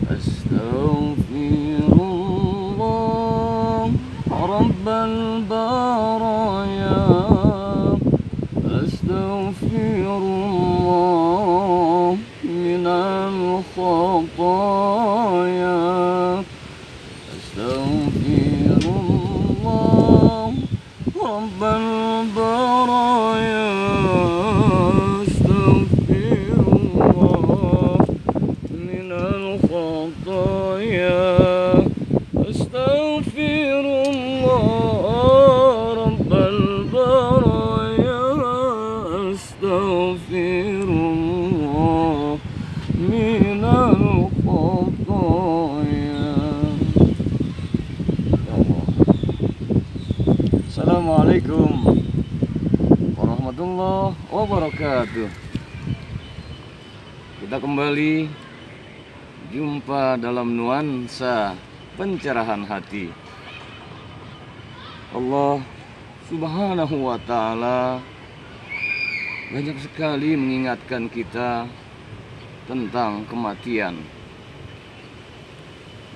Astaghfirullah Rabbal baraya. Astaghfirullah minal khataya. Astaghfirullah Rabbal baraya. Astaghfirullah minal khataya. Astaghfirullah Rabbal baraya. Astaghfirullah minal khataya. Ya Allah. Assalamualaikum warahmatullahi wabarakatuh. Kita kembali jumpa dalam nuansa pencerahan hati. Allah Subhanahu wa ta'ala banyak sekali mengingatkan kita tentang kematian.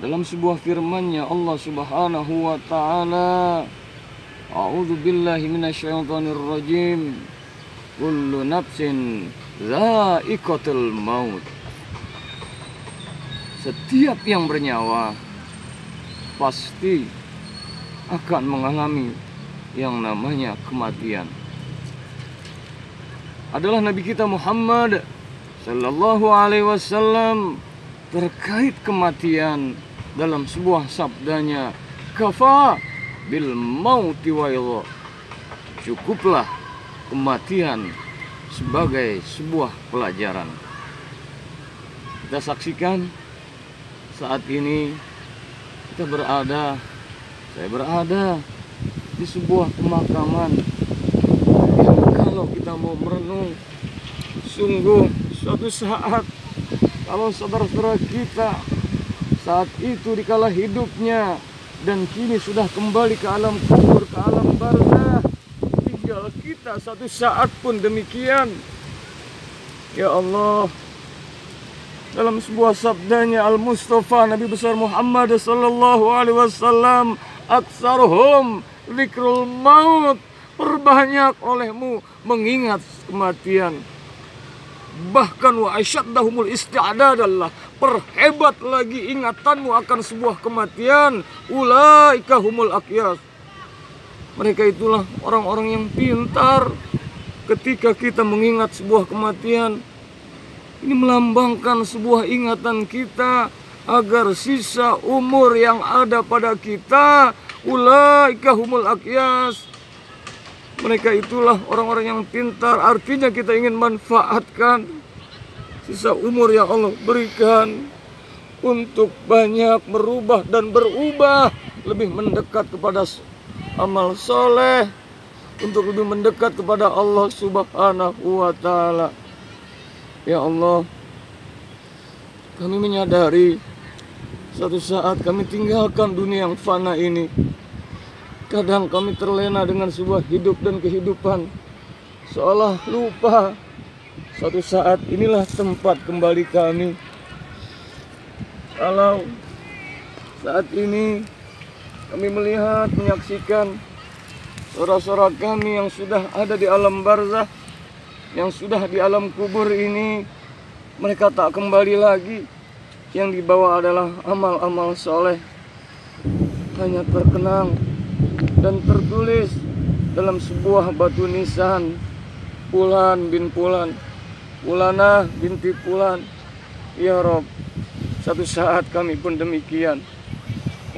Dalam sebuah firman-Nya Allah Subhanahu wa ta'ala, A'udzu billahi minasyaitonir rajim. Kullu nafsin dha'iqatul maut. Setiap yang bernyawa pasti akan mengalami yang namanya kematian. Adalah Nabi kita Muhammad sallallahu alaihi wasallam terkait kematian dalam sebuah sabdanya, kafa bil mauti waidha. Cukuplah kematian sebagai sebuah pelajaran. Kita saksikan saat ini saya berada di sebuah pemakaman yang kalau kita mau merenung, sungguh suatu saat kalau saudara-saudara kita saat itu dikala hidupnya dan kini sudah kembali ke alam kubur, ke alam barzah, tinggal kita satu saat pun demikian. Ya Allah, dalam sebuah sabdanya Al-Mustafa Nabi besar Muhammad sallallahu alaihi wasallam, aksaruhum zikrul maut, perbanyak olehmu mengingat kematian. Bahkan wa asyaddahumul isti'dadallah, perhebat lagi ingatanmu akan sebuah kematian. Ulaika humul aqyas, mereka itulah orang-orang yang pintar. Ketika kita mengingat sebuah kematian, ini melambangkan sebuah ingatan kita agar sisa umur yang ada pada kita, ulaika humul aqyas, mereka itulah orang-orang yang pintar. Artinya kita ingin manfaatkan sisa umur yang Allah berikan untuk banyak merubah dan berubah, lebih mendekat kepada amal soleh, untuk lebih mendekat kepada Allah Subhanahu wa ta'ala. Ya Allah, kami menyadari suatu saat kami tinggalkan dunia yang fana ini. Kadang kami terlena dengan sebuah hidup dan kehidupan, seolah lupa suatu saat inilah tempat kembali kami. Kalau saat ini kami melihat, menyaksikan saudara-saudara kami yang sudah ada di alam barzah, yang sudah di alam kubur ini, mereka tak kembali lagi. Yang dibawa adalah amal-amal soleh, hanya terkenang dan tertulis dalam sebuah batu nisan, Fulan bin Fulan, Fulanah binti Fulan. Ya Rob, satu saat kami pun demikian.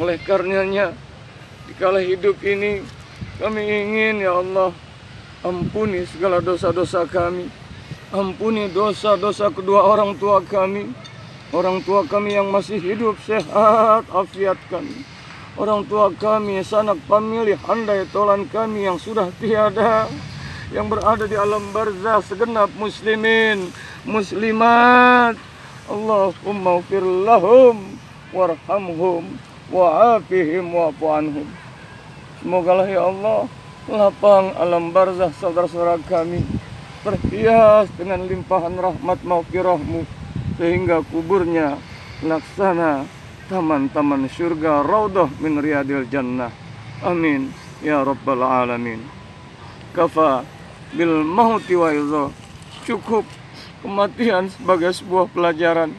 Oleh karenanya, dikala hidup ini kami ingin, ya Allah, ampuni segala dosa-dosa kami. Ampuni dosa-dosa kedua orang tua kami. Orang tua kami yang masih hidup sehat afiat kami. Orang tua kami, sanak famili, handai tolan kami yang sudah tiada, yang berada di alam barzah, segenap muslimin, muslimat. Allahumma ufir lahum warhamhum wa'afihim wa'fu anhum. Semogalah ya Allah, lapang alam barzah saudara-saudara kami terhias dengan limpahan rahmat maghfirahmu, sehingga kuburnya laksana taman-taman surga, raudhah min riyadil jannah. Amin ya rabbal alamin. Kafa bil mauti wa idza. Cukup kematian sebagai sebuah pelajaran.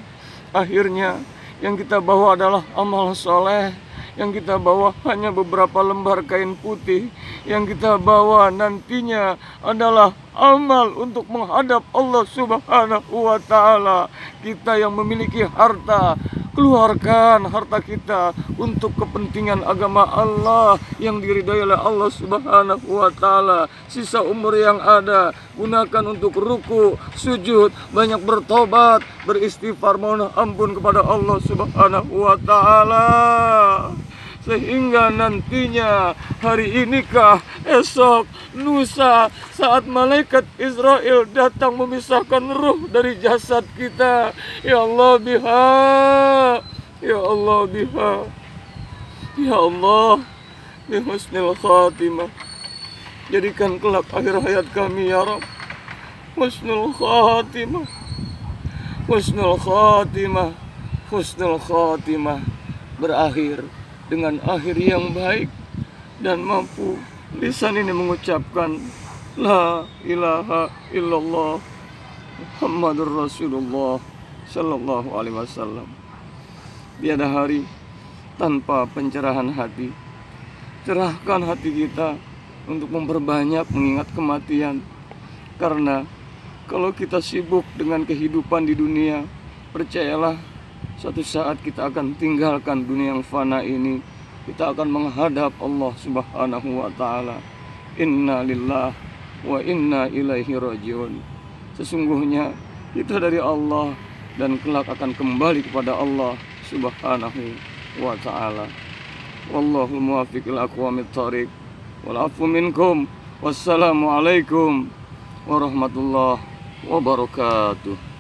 Akhirnya yang kita bawa adalah amal soleh. Yang kita bawa hanya beberapa lembar kain putih. Yang kita bawa nantinya adalah amal untuk menghadap Allah Subhanahu wa ta'ala. Kita yang memiliki harta, keluarkan harta kita untuk kepentingan agama Allah yang diridhai oleh Allah Subhanahu wa ta'ala. Sisa umur yang ada gunakan untuk ruku, sujud, banyak bertobat, beristighfar, mohon ampun kepada Allah Subhanahu wa ta'ala. Sehingga nantinya hari inikah, esok, lusa, saat malaikat Israel datang memisahkan ruh dari jasad kita, ya Allah biha, ya Allah biha, ya Allah bi husnil khatimah. Jadikan kelak akhir hayat kami ya Rabb husnul khatimah, husnul khatimah, husnul khatimah, berakhir dengan akhir yang baik dan mampu lisan ini mengucapkan la ilaha illallah Muhammadur Rasulullah sallallahu alaihi wasallam. Tiada hari tanpa pencerahan hati. Cerahkan hati kita untuk memperbanyak mengingat kematian. Karena kalau kita sibuk dengan kehidupan di dunia, percayalah suatu saat kita akan tinggalkan dunia yang fana ini. Kita akan menghadap Allah Subhanahu wa ta'ala. Inna lillah wa inna ilaihi rajiun. Sesungguhnya kita dari Allah dan kelak akan kembali kepada Allah Subhanahu wa ta'ala. Wallahul muwaffiq ila aqwamit thariq. Wal afu minkum. Wassalamualaikum warahmatullahi wabarakatuh.